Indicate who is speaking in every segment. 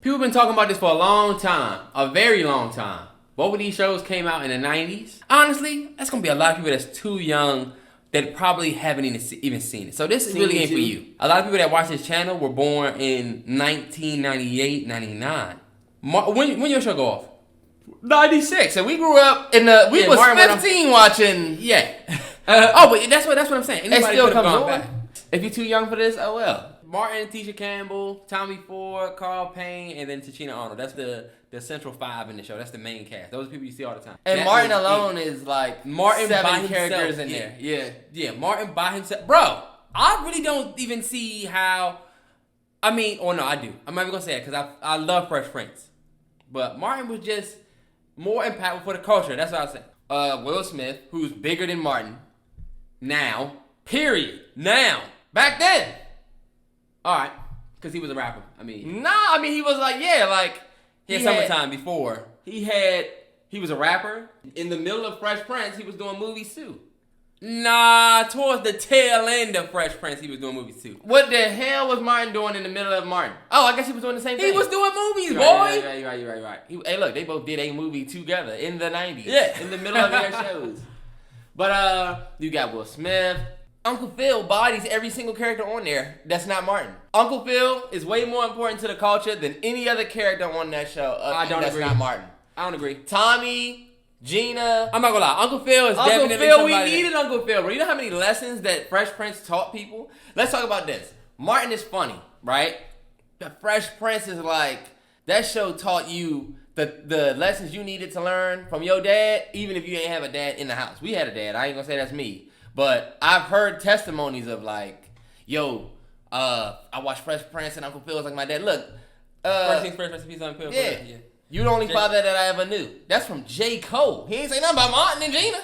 Speaker 1: People been talking about this for a long time. A very long time. Both of these shows came out in the 90s. Honestly, that's going to be a lot of people that's too young that probably haven't even seen it. So this really ain't for you. A lot of people that watch this channel were born in 1998, 99. When your show go off?
Speaker 2: 96. And we grew up in the... We was 15 watching...
Speaker 1: Yeah. But that's what I'm saying.
Speaker 2: Anybody it still comes on. Back. If you're too young for this, oh well.
Speaker 1: Martin, Tisha Campbell, Tommy Ford, Carl Payne, and then Tichina Arnold. That's the central five in the show. That's the main cast. Those are people you see all the time.
Speaker 2: And Martin alone is like Martin 7 characters in there.
Speaker 1: Yeah, Martin by himself. Bro, I really don't even see how... I mean, no, I do. I'm not even going to say it because I love Fresh Prince. But Martin was just more impactful for the culture. That's what I was saying.
Speaker 2: Will Smith, who's bigger than Martin.
Speaker 1: Now. Period. Now. Back then. Alright. Because he was a rapper.
Speaker 2: He was like,
Speaker 1: he had Summertime before.
Speaker 2: He was a rapper. In the middle of Fresh Prince, he was doing movies too.
Speaker 1: Nah, towards the tail end of Fresh Prince, he was doing movies too.
Speaker 2: What the hell was Martin doing in the middle of Martin? Oh, I guess he was doing the same thing.
Speaker 1: He was doing movies, boy.
Speaker 2: Right. Hey, look, they both did a movie together in the 90s.
Speaker 1: Yeah.
Speaker 2: In the middle of their shows. But, you got Will Smith. Uncle Phil bodies every single character on there that's not Martin. Uncle Phil is way more important to the culture than any other character on that show. That's not Martin.
Speaker 1: I don't agree.
Speaker 2: Tommy, Gina.
Speaker 1: I'm not gonna lie. Uncle Phil is definitely
Speaker 2: somebody. We needed Uncle Phil, bro. You know how many lessons that Fresh Prince taught people? Let's talk about this. Martin is funny, right? The Fresh Prince is like, that show taught you the lessons you needed to learn from your dad, even if you ain't have a dad in the house. We had a dad. I ain't gonna say that's me. But I've heard testimonies of like, I watched Fresh Prince and Uncle Phil was like my dad. Look,
Speaker 1: first things first, recipes on Phil.
Speaker 2: Yeah. You the only father that I ever knew. That's from J. Cole. He ain't say nothing about Martin and Gina.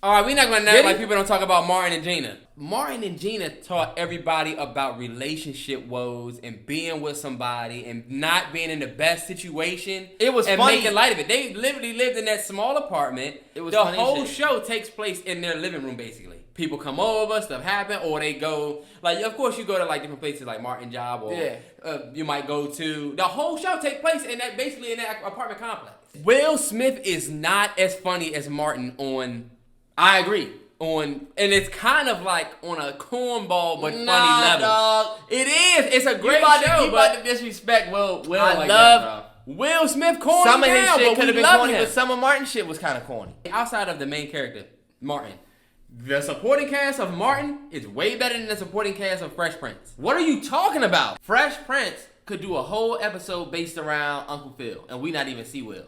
Speaker 1: Alright, we're not gonna act like people don't talk about Martin and Gina. Martin and Gina taught everybody about relationship woes and being with somebody and not being in the best situation.
Speaker 2: It was
Speaker 1: and
Speaker 2: funny.
Speaker 1: Making light of it. They literally lived in that small apartment.
Speaker 2: It was
Speaker 1: the
Speaker 2: funny
Speaker 1: whole
Speaker 2: shit.
Speaker 1: show takes place in their living room, basically. People come over, stuff happen, or they go, like, of course you go to like different places like Martin Job, or you might go to, the whole show takes place in that, basically in that apartment complex. Will Smith is not as funny as Martin on,
Speaker 2: I agree.
Speaker 1: And it's kind of like on a cornball but funny level.
Speaker 2: Dog.
Speaker 1: It is. It's a great show.
Speaker 2: You about to disrespect Will
Speaker 1: I
Speaker 2: like
Speaker 1: love
Speaker 2: that, bro.
Speaker 1: Will Smith corny.
Speaker 2: Some of his shit could have been corny,
Speaker 1: him.
Speaker 2: but some of Martin's shit was kind of corny.
Speaker 1: Outside of the main character, Martin, the supporting cast of Martin is way better than the supporting cast of Fresh Prince.
Speaker 2: What are you talking about? Fresh Prince could do a whole episode based around Uncle Phil, and we not even see Will.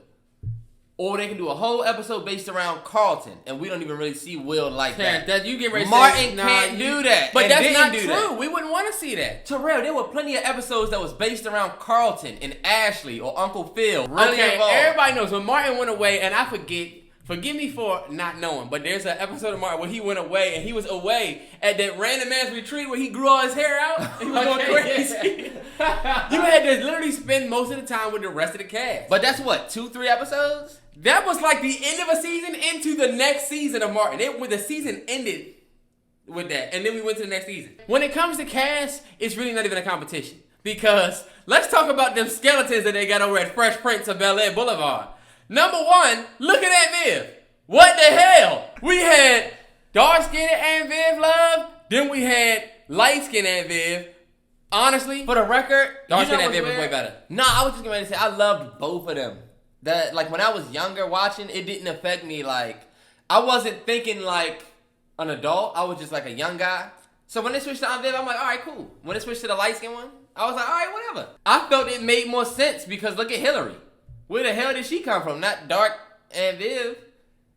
Speaker 2: Or they can do a whole episode based around Carlton, and we don't even really see Will like that.
Speaker 1: You get ready to
Speaker 2: Martin
Speaker 1: say,
Speaker 2: can't do that.
Speaker 1: But that's not
Speaker 2: do
Speaker 1: true.
Speaker 2: That.
Speaker 1: We wouldn't want to see that.
Speaker 2: Terrell, there were plenty of episodes that was based around Carlton and Ashley or Uncle Phil. Really involved.
Speaker 1: Everybody knows when Martin went away, and I forgive me for not knowing, but there's an episode of Martin where he went away, and he was away at that random ass retreat where he grew all his hair out, and he was going crazy. You had to literally spend most of the time with the rest of the cast.
Speaker 2: But that's what, 2-3 episodes?
Speaker 1: That was like the end of a season into the next season of Martin. The season ended with that, and then we went to the next season. When it comes to cast, it's really not even a competition. Because let's talk about them skeletons that they got over at Fresh Prince of Bel-Air Boulevard. Number one, look at Aunt Viv. What the hell? We had dark-skinned Aunt Viv Love, then we had light-skinned Aunt Viv. Honestly,
Speaker 2: for the record,
Speaker 1: dark-skinned Aunt Viv was way better.
Speaker 2: Nah, I was just going to say, I loved both of them. That, like, when I was younger watching, it didn't affect me, like, I wasn't thinking like an adult. I was just like a young guy. So when they switched to Aunt Viv, I'm like, all right, cool. When they switched to the light-skinned one, I was like, all right, whatever. I felt it made more sense because look at Hillary. Where the hell did she come from? Not dark Aunt Viv.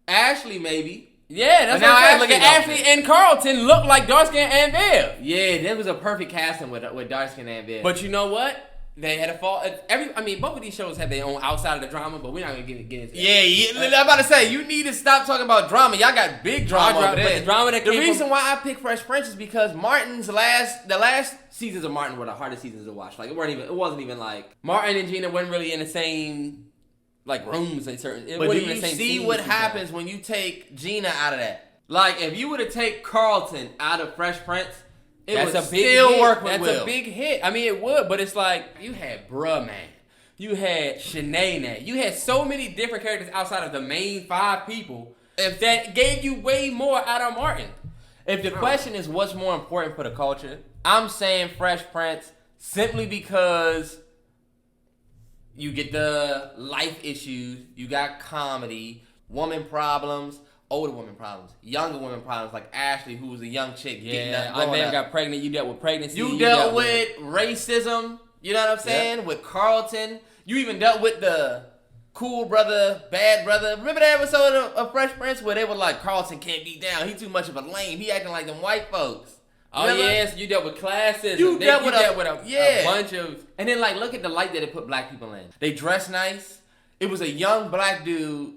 Speaker 2: Ashley, maybe.
Speaker 1: Yeah, that's what I'm saying. Look at Ashley and Carlton look like dark-skinned Aunt Viv.
Speaker 2: Yeah, that was a perfect casting with dark-skinned Aunt Viv.
Speaker 1: But you know what? They had a fault. Both of these shows have their own outside of the drama, but we're not gonna get into that.
Speaker 2: Yeah. I'm about to say, you need to stop talking about drama. Y'all got big drama over there.
Speaker 1: But the drama that
Speaker 2: the reason why I picked Fresh Prince is because the last seasons of Martin were the hardest seasons to watch. Like it wasn't even like
Speaker 1: Martin and Gina weren't really in the same like rooms and certain.
Speaker 2: But do you see what happens when you take Gina out of that? Like if you were to take Carlton out of Fresh Prince. That's a big hit. That's a big hit. I mean, it would, but it's like you had bruh man.
Speaker 1: You had Shanae. You had so many different characters outside of the main 5 people that gave you way more out of Martin.
Speaker 2: If the question is what's more important for the culture, I'm saying Fresh Prince simply because you get the life issues, you got comedy, woman problems, older woman problems, younger women problems, like Ashley, who was a young chick.
Speaker 1: Yeah, I never got pregnant. You dealt with pregnancy.
Speaker 2: You dealt with racism. You know what I'm saying? Yep. With Carlton. You even dealt with the cool brother, bad brother. Remember that episode of Fresh Prince where they were like, Carlton can't be down. He too much of a lame. He acting like them white folks.
Speaker 1: Oh, yes. You dealt with classism.
Speaker 2: You dealt with
Speaker 1: a bunch of...
Speaker 2: And then, like, look at the light that it put black people in. They dress nice. It was a young black dude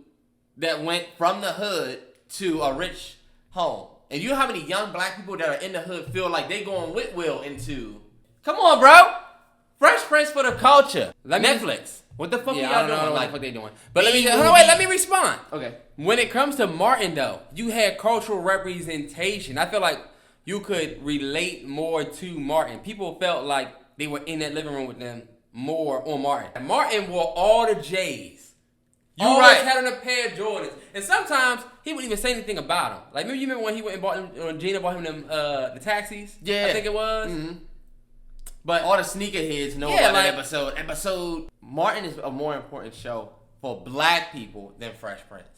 Speaker 2: that went from the hood to a rich home. And you know how many young black people that are in the hood feel like they going with Will into... Come on, bro. Fresh Prince for the culture. Netflix. What the fuck are y'all doing?
Speaker 1: I don't know what the fuck they doing. But
Speaker 2: let
Speaker 1: me respond.
Speaker 2: Okay.
Speaker 1: When it comes to Martin, though, you had cultural representation. I feel like you could relate more to Martin. People felt like they were in that living room with them more on Martin. Martin wore all the J's. You always had on a pair of Jordans. And sometimes he wouldn't even say anything about them. Like, maybe you remember when he went and bought them, when Gina bought him them, the taxis?
Speaker 2: Yeah.
Speaker 1: I think it was.
Speaker 2: Mm-hmm. But all the sneakerheads know about that episode. Martin is a more important show for black people than Fresh Prince.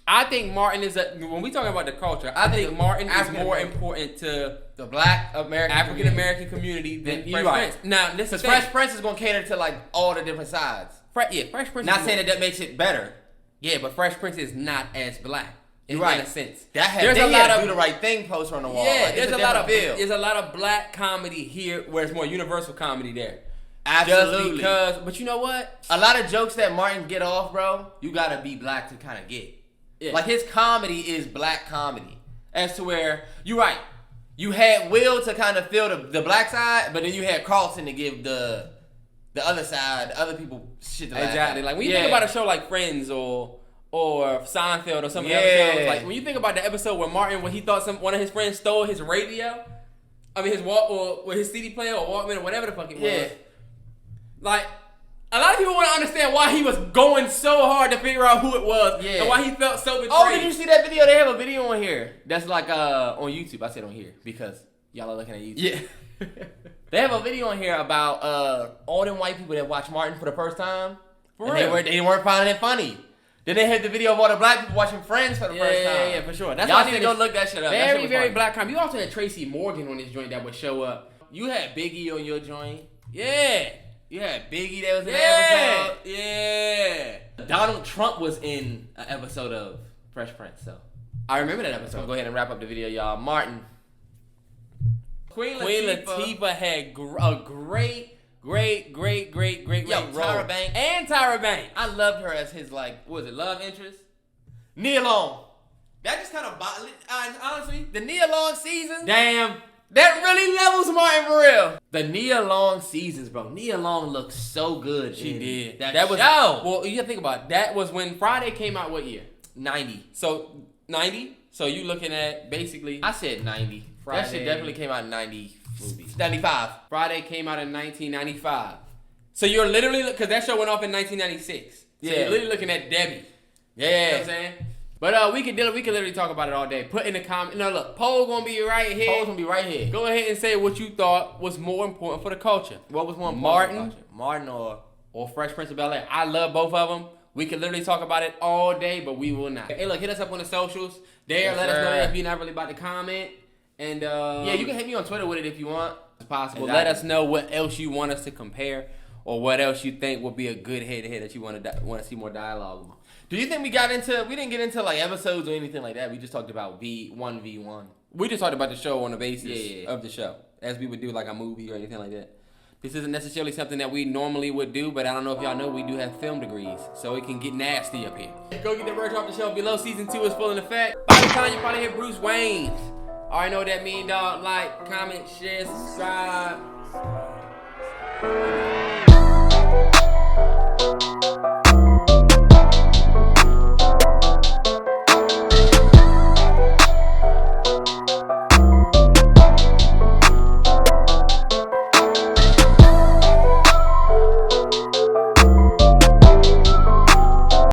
Speaker 1: I think Martin is when we talking about the culture, I think Martin is more important to
Speaker 2: the black
Speaker 1: African American community than Fresh Prince. Now, this is
Speaker 2: Fresh Prince is gonna cater to like all the different sides.
Speaker 1: Fresh Prince.
Speaker 2: Not saying that makes it better.
Speaker 1: Yeah, but Fresh Prince is not as black. In a sense.
Speaker 2: There's a lot of do the right thing poster on the wall.
Speaker 1: Yeah, like, there's a lot of black comedy here where it's more universal comedy there.
Speaker 2: Absolutely.
Speaker 1: But you know what?
Speaker 2: A lot of jokes that Martin get off, bro, you gotta be black to kind of get. Yeah. Like his comedy is black comedy. As to where, you're right. You had Will to kind of feel the black side, but then you had Carlton to give the other side, the other people shit to laugh at.
Speaker 1: Exactly. Like when you think about a show like Friends or Seinfeld or some of the episodes, like when you think about the episode where Martin, when he thought one of his friends stole his radio, I mean his CD player or Walkman or whatever the fuck it was. Like a lot of people want to understand why he was going so hard to figure out who it was and why he felt so betrayed.
Speaker 2: Oh, did you see that video? They have a video on here. That's like on YouTube. I said on here because y'all are looking at YouTube.
Speaker 1: Yeah.
Speaker 2: They have a video on here about all them white people that watched Martin for the first time.
Speaker 1: For real.
Speaker 2: They weren't finding it funny. Then they had the video of all the black people watching Friends for the first time.
Speaker 1: Yeah, for sure. That's
Speaker 2: y'all need to go look that shit up.
Speaker 1: Very black comedy. You also had Tracy Morgan on this joint that would show up.
Speaker 2: You had Biggie on your joint.
Speaker 1: Yeah.
Speaker 2: You had Biggie that was in the episode.
Speaker 1: Yeah.
Speaker 2: Donald Trump was in an episode of Fresh Prince, so
Speaker 1: I remember that episode.
Speaker 2: Go ahead and wrap up the video, y'all. Martin.
Speaker 1: Queen Latifah had a great
Speaker 2: Tyra Banks.
Speaker 1: And Tyra Banks.
Speaker 2: I loved her as his, like, what was it, love interest? Nia Long. That just kind of, honestly, the Nia Long season.
Speaker 1: Damn.
Speaker 2: That really levels Martin for real. The Nia Long seasons, bro. Nia Long looked so good.
Speaker 1: She did.
Speaker 2: That was
Speaker 1: show. Well, you have to think about it. That was when Friday came out what year?
Speaker 2: 90.
Speaker 1: So, 90? So you looking at basically...
Speaker 2: I said 90.
Speaker 1: Friday.
Speaker 2: That shit definitely came out in 95.
Speaker 1: Friday came out in 1995. So you're literally... Because that show went off in 1996. So you're literally looking at Debbie.
Speaker 2: Yeah.
Speaker 1: You know what I'm saying? But we could literally talk about it all day. Put in the comment. No, look, poll gonna be right here.
Speaker 2: Poll's gonna be right here.
Speaker 1: Go ahead and say what you thought was more important for the culture.
Speaker 2: What was more important?
Speaker 1: Martin or Fresh Prince of Bel-Air. I love both of them. We could literally talk about it all day, but we will not. Hey, look, hit us up on the socials. Let us know if you're not really about to comment. And
Speaker 2: yeah, you can hit me on Twitter with it if you want.
Speaker 1: It's possible. Exactly. Let us know what else you want us to compare, or what else you think would be a good head-to-head that you want to see more dialogue on.
Speaker 2: Do you think we didn't get into like episodes or anything like that? We just talked about 1v1.
Speaker 1: We just talked about the show on the basis of the show, as we would do like a movie or anything like that. This isn't necessarily something that we normally would do, but I don't know if y'all know we do have film degrees, so it can get nasty up here. Go get the merch off the shelf below. Season 2 is full in effect. By the time you probably hear Bruce Wayne. Already know what that mean, dog. Like, comment, share, subscribe.